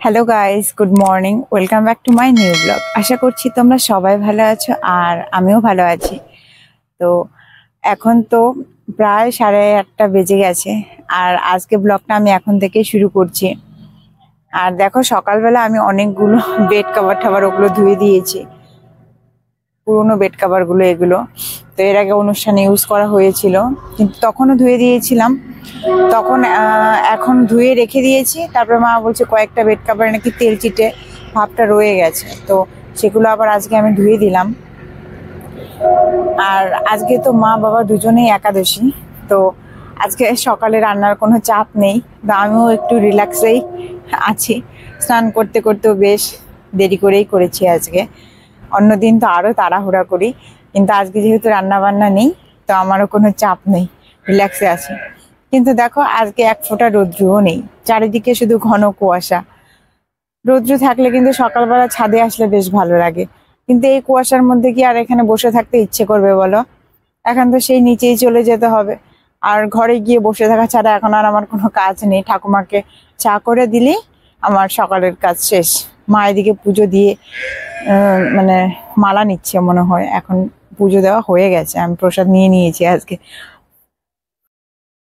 Hello guys, good morning. Welcome back to my new blog. আশা করছি তোমরা সবাই ভালো আছো আর আমিও ভালো আছি। তো এখন তো প্রায় 8:30 বেজে গেছে আর আজকে ব্লগটা আমি এখন থেকেই শুরু করছি। আর দেখো, সকালবেলা আমি অনেকগুলো বেড কভার টাভার ওগুলো ধুয়ে দিয়েছি, পুরোনো বেড কভার গুলো এগুলো। তো এর আগে অনুষ্ঠানে ইউজ করা হয়েছিল, কিন্তু তখনও ধুয়ে দিয়েছিলাম। তখন এখন ধুয়ে রেখে দিয়েছি। তারপরে মা বলছে কয়েকটা বেড কভারে নাকি তেল চিটে ভাবটা রয়ে গেছে, তো সেগুলো আবার আজকে আমি ধুয়ে দিলাম। আর আজকে তো মা বাবা দুজনেই একাদশী, তো আজকে সকালে রান্নার কোনো চাপ নেই, তো আমিও একটু রিল্যাক্সেই আছি। স্নান করতে করতেও বেশ দেরি করেই করেছি আজকে। অন্যদিন তো আরো তাড়াহুড়া করি, কিন্তু আজকে যেহেতু রান্না বান্না নেই, তো আমারও কোনো চাপ নেই, রিল্যাক্সে আছি। কিন্তু দেখো, আজকে এক ফোঁটা রৌদ্রও নেই, চারিদিকে শুধু ঘন কুয়াশা। রৌদ্র থাকলে কিন্তু সকালবেলা ছাদে আসলে বেশ ভালো লাগে, কিন্তু এই কুয়াশার মধ্যে কি আর এখানে বসে থাকতে ইচ্ছে করবে বলো? এখন তো সেই নিচেই চলে যেতে হবে, আর ঘরে গিয়ে বসে থাকা ছাড়া এখন আর আমার কোনো কাজ নেই। ঠাকুমাকে চা করে দিলেই আমার সকালের কাজ শেষ। মা এদিকে পুজো দিয়ে মানে মালা নিচ্ছে মনে হয়, এখন পুজো দেওয়া হয়ে গেছে, আমি প্রসাদ নিয়ে নিয়েছি আজকে।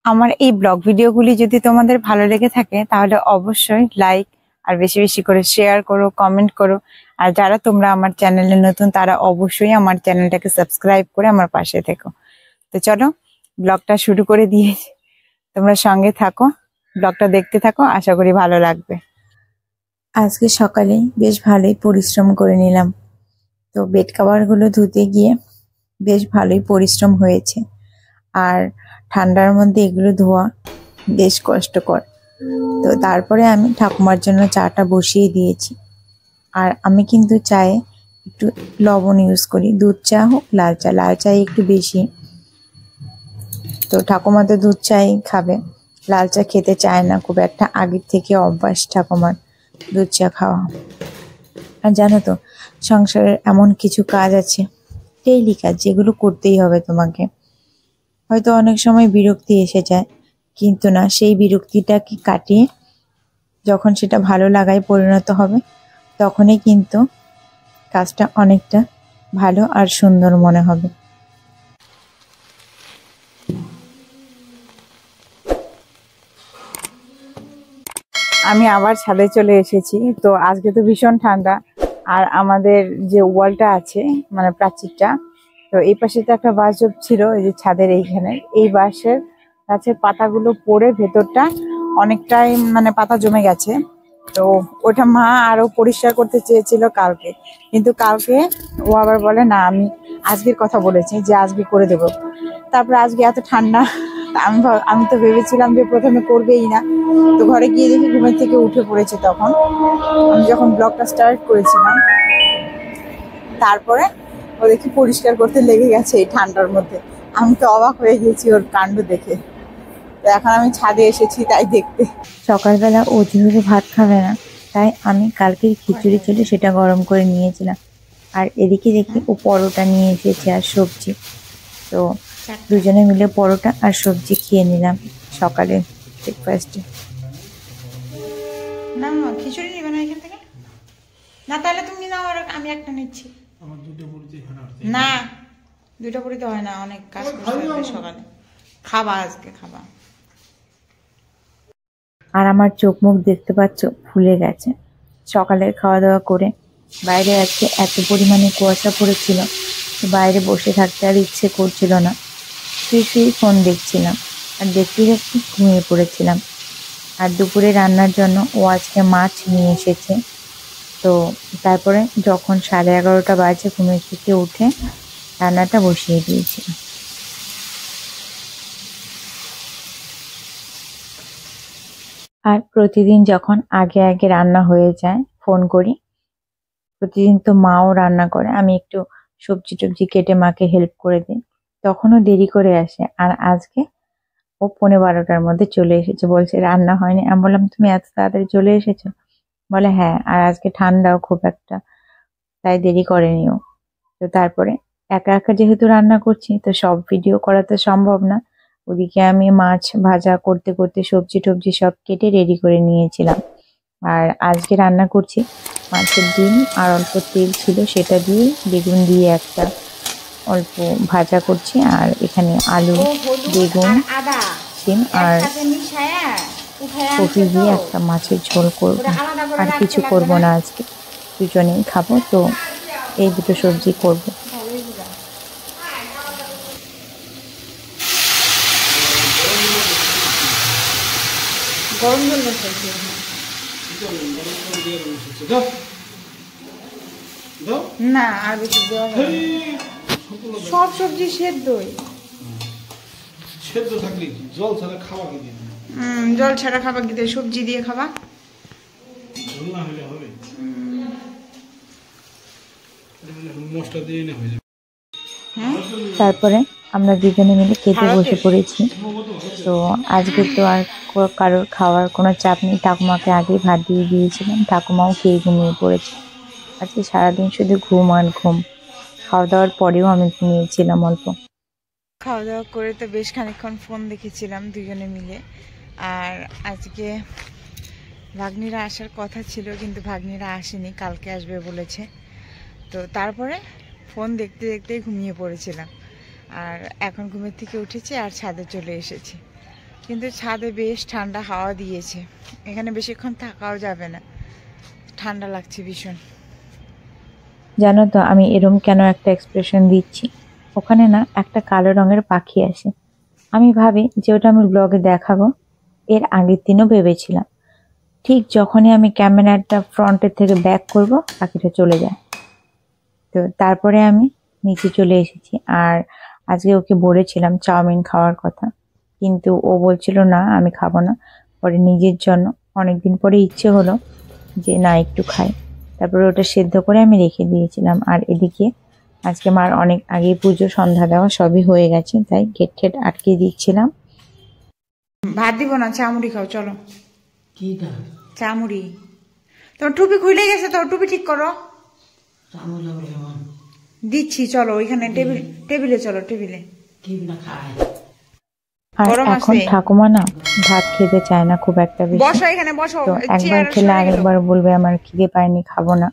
আমার এই ব্লগ ভিডিওগুলি যদি তোমাদের ভালো লেগে থাকে তাহলে অবশ্যই লাইক আর বেশি বেশি করে শেয়ার করো, কমেন্ট করো। আর যারা তোমরা আমার চ্যানেলে নতুন, তারা অবশ্যই আমার চ্যানেলটাকে সাবস্ক্রাইব করে আমার পাশে থেকো। তো চলো, ব্লগটা শুরু করে দিয়েছি, তোমরা সঙ্গে থাকো, ব্লগটা দেখতে থাকো, আশা করি ভালো লাগবে। আজকে সকালে বেশ ভালোই পরিশ্রম করে নিলাম। তো বেড কভার গুলো ধুতে গিয়ে বেশ ভালোই পরিশ্রম হয়েছে, আর ঠান্ডার মধ্যে এগুলো ধোয়া বেশ কষ্টকর। তো তারপরে আমি ঠাকুমার জন্য চাটা বসিয়ে দিয়েছি। আর আমি কিন্তু চায়ে একটু লবণ ইউজ করি, দুধ চা হোক লাল চা, লাল চাই একটু বেশি। তো ঠাকুমা তো দুধ চাই খাবে, লাল চা খেতে চায় না খুব একটা, আগের থেকে অভ্যাস ঠাকুমার দুধ চা খাওয়া। আর জানো তো, সংসারের এমন কিছু কাজ আছে, ডেইলি কাজ, যেগুলো করতেই হবে তোমাকে। হয়তো অনেক সময় বিরক্তি এসে যায়, কিন্তু না, সেই বিরক্তিটাকে কাটিয়ে যখন সেটা ভালো লাগায় পরিণত হবে, তখনই কিন্তু কাজটা অনেকটা ভালো আর সুন্দর মনে হবে। আমি আবার ছাদে চলে এসেছি। তো আজকে তো ভীষণ ঠান্ডা, আর আমাদের যে ওয়ালটা আছে, মানে প্রাচীরটা, তো এই পাশে তো একটা বাঁশ ছিল, এই যে ছাদের এইখানে, এই বাঁশের গাছের পাতাগুলো পড়ে ভেতরটা অনেকটাই মানে পাতা জমে গেছে। তো ওটা মা আরো পরিষ্কার করতে চেয়েছিল কালকে, কিন্তু কালকে ও আবার বলে না, আমি আজকের কথা বলেছি যে আজকে করে দেবো। তারপরে আজকে এত ঠান্ডা, আমি তো ভেবেছিলাম যে প্রথমে করবেই না। তো ঘরে গিয়ে দেখি ঘুমের থেকে উঠে পড়েছে, তখন আমি যখন ব্লগটা স্টার্ট করেছিলাম। তারপরে ও দেখি পরিষ্কার করতে লেগে গেছে এই ঠান্ডার মধ্যে। আমি তো অবাক হয়ে গেছি ওর কাণ্ড দেখে। তো এখন আমি ছাদে এসেছি তাই দেখতে। সকালবেলা ও যেহেতু ভাত খাবে না, তাই আমি কালকের খিচুড়ি ছিল সেটা গরম করে নিয়েছিলাম। আর এদিকে দেখি ও পরোটা নিয়ে এসেছে আর সবজি। তো দুজনে মিলে পরোটা আর সবজি খেয়ে নিলাম সকালে ব্রেকফাস্টে। না খিচুড়ি নিবে না এখান থেকে? না, তাহলে তুমি নাও, আর আমি একটা নিচ্ছি। না, দুইটা পরিতে হয় না, অনেক কাজ করতে হবে সকালে। খাবা আজকে, খাবা। আর আমার চোখ মুখ দেখতে পাচ্ছ ফুলে গেছে সকালের খাওয়া দাওয়া করে। বাইরে আজকে এত পরিমাণে কুয়াশা পড়েছিল, বাইরে বসে থাকতে আর ইচ্ছে করছিল না। শুয়ে ফোন দেখছিলাম, আর দেখতে দেখতে ঘুমিয়ে পড়েছিলাম। আর দুপুরে রান্নার জন্য ও আজকে মাছ নিয়ে এসেছে। তো তারপরে যখন 11:30 বাজে, ঘুমের থেকে উঠে রান্নাটা বসিয়ে দিয়েছিলাম। আর প্রতিদিন যখন আগে আগে রান্না হয়ে যায়, ফোন করি। প্রতিদিন তো মাও রান্না করে, আমি একটু সবজি টবজি কেটে মাকে হেল্প করে দিই, তখনও দেরি করে আসে। আর আজকে ও 11:15টার মধ্যে চলে এসেছে, বলছে রান্না হয়নি। আমি বললাম তুমি এত তাড়াতাড়ি চলে এসেছো? বলে হ্যাঁ, আর আজকে ঠান্ডাও খুব একটা, তাই দেরি করেনি ও। তো তারপরে একা একা যেহেতু রান্না করছি, তো সব ভিডিও করা তো সম্ভব না। ওদিকে আমি মাছ ভাজা করতে করতে সবজি টবজি সব কেটে রেডি করে নিয়েছিলাম। আর আজকে রান্না করছি মাছের ডিম, আর অল্প তেল ছিল সেটা দিয়ে বেগুন দিয়ে একটা অল্প ভাজা করছি। আর এখানে আলু, বেগুন, সিম আর কফি দিয়ে একটা মাছের ঝোল করব। আর কিছু করব না, আজকে দুজনেই খাবো, তো এই দুটো সবজি করব। না আর বেশি দেওয়া যাবে না। সব সবজি সেদ্ধই, সেদ্ধ থাকলে কি জল ছাড়া খাওয়া কি দিয়ে? জল ছাড়া খাবা কি দিয়ে? সবজি দিয়ে খাবা। জল না হলে হবে, মশলা দিয়ে না হয়ে যাবে। তারপরে আমরা দুজনে মিলে খেতে বসে পড়েছি। তো আজকে তো আর কারোর খাওয়ার কোনো চাপ নেই, ঠাকুমাকে আগেই ভাত দিয়ে দিয়েছিলাম, ঠাকুমাও খেয়ে ঘুমিয়ে পড়েছে। আজকে সারাদিন শুধু ঘুম আর ঘুম। খাওয়া দাওয়ার পরেও আমি ঘুমিয়েছিলাম অল্প। খাওয়া দাওয়া করে তো বেশ খানিকক্ষণ ফোন দেখেছিলাম দুজনে মিলে। আর আজকে ভাগ্নিরা আসার কথা ছিল, কিন্তু ভাগ্নিরা আসেনি, কালকে আসবে বলেছে। তো তারপরে ফোন দেখতে দেখতেই ঘুমিয়ে পড়েছিলাম। আর এখন ঘুমের থেকে উঠেছি আর ছাদে চলে এসেছি। কিন্তু ছাদে বেশ ঠান্ডা হাওয়া দিয়েছে, এখানে বেশিক্ষণ থাকাও যাবে না, ঠান্ডা লাগছে ভীষণ। জানো তো আমি এরম কেন একটা এক্সপ্রেশন দিচ্ছি? ওখানে না একটা কালো রঙের পাখি আসে, আমি ভাবি যে ওটা আমি ব্লগে দেখাবো। এর আগের দিনও ভেবেছিলাম, ঠিক যখনই আমি ক্যামেরাটা ফ্রন্টের থেকে ব্যাক করব পাখিটা চলে যায়। তো তারপরে আমি নিচে চলে এসেছি। আর আজকে ওকে বলেছিলাম চাউমিন খাওয়ার কথা, কিন্তু ও বলছিল না আমি খাবো না। পরে নিজের জন্য অনেকদিন পরে ইচ্ছে হলো যে না একটু খাই, তারপরে ওটা সেদ্ধ করে আমি রেখে দিয়েছিলাম। আর এদিকে আজকে মার অনেক আগে পুজো, সন্ধ্যা দেওয়া সবই হয়ে গেছে, তাই গেট ঠেট আটকে দিচ্ছিলাম। ভাত দিব না, চামড়ি খাও চলো। কিটা চামড়ি তোমার টুপি খুলে গেছে, তো টুপি ঠিক করো। চামড় হবে যেমন দিচ্ছি চলো, ওইখানে টেবিলে চলো, টেবিলে। কি না খায়। আর গরম এখন আছে। ঠাকুমা না ভাত খেতে চায় না খুব একটা বেশি। বসো এখানে, বসো। তো একবার খেলে আরেকবার বলবে আমার খিদে পায়নি, খাবো না।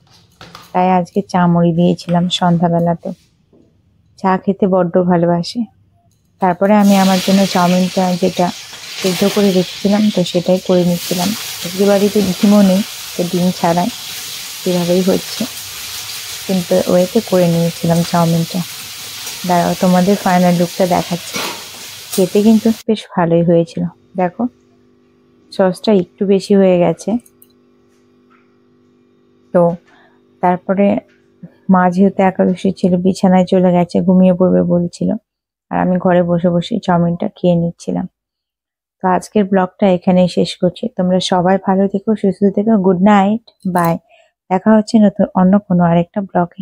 তাই আজকে চা মুড়ি দিয়েছিলাম সন্ধ্যাবেলাতে। চা খেতে বড্ড ভালোবাসে। তারপরে আমি আমার জন্য চাউমিনটা যেটা সেদ্ধ করে রেখেছিলাম, তো সেটাই করে নিচ্ছিলাম। আজকে বাড়িতে ডিমও নেই, তো ডিম ছাড়াই সেভাবেই হচ্ছে, কিন্তু ওয়েতে করে নিয়েছিলাম চাউমিনটা। দাঁড়াও তোমাদের ফাইনাল লুকটা দেখাচ্ছি। খেতে কিন্তু বেশ ভালোই হয়েছিল। দেখো সসটা একটু বেশি হয়ে গেছে। তো তারপরে মা যেহেতু একাদশী ছিল, বিছানায় চলে গেছে, ঘুমিয়ে পড়বে বলছিল, আর আমি ঘরে বসে বসে চাউমিনটা খেয়ে নিচ্ছিলাম। তো আজকের ব্লগটা এখানেই শেষ করছি। তোমরা সবাই ভালো থেকো, সুস্থ থেকো। Good night, bye. দেখা হচ্ছে নতুন অন্য কোনো আরেকটা ব্লগে।